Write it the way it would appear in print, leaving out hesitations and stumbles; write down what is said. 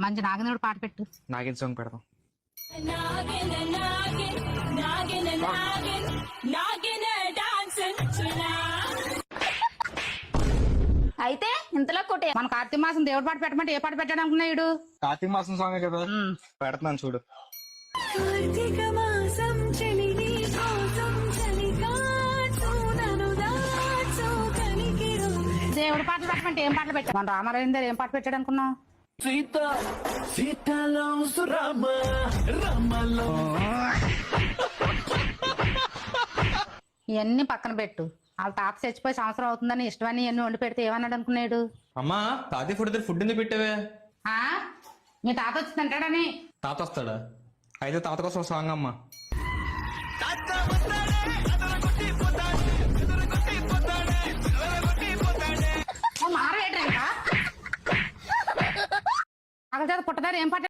మంచి నాగినుడు పాట పెట్టు. నాగిన్ సాంగ్ పెడదాం. అయితే ఇంతలో కొట్టే మన కార్తీక మాసం దేవుడి పాట పెట్టమంటే ఏ పాట పెట్టాడు అనుకున్నాడు? కార్తీక మాసం సాంగ్ కదా, పెడతాను చూడు. కార్తీక మాసం చలిని కోసం చలికాచునను దాచు కలికిరు. దేవుడి పాటలు పెట్టమంటే ఏం పాటలు పెట్టాడు? మన రామారాయణ గారు ఏం పాట పెట్టాడు అనుకున్నావు? సీతలో సురామ రామలో. ఇవన్నీ పక్కన పెట్టు. వాళ్ళ తాత చచ్చిపోయి సంవత్సరం అవుతుందని ఇష్టమని ఇవన్నీ వండి పెడితే ఏమన్నాడు అనుకున్నాడు? అమ్మా తాతయ్య ఫుడ్ ఫుడ్ ఎందుకు పెట్టావే? ఆ మీ తాత వచ్చి తింటాడని. తాత వస్తాడా? అయితే తాత కోసం సాంగ్ అమ్మా. మారేట ఇంకా అక్కడ పుట్టదారు ఏం పాట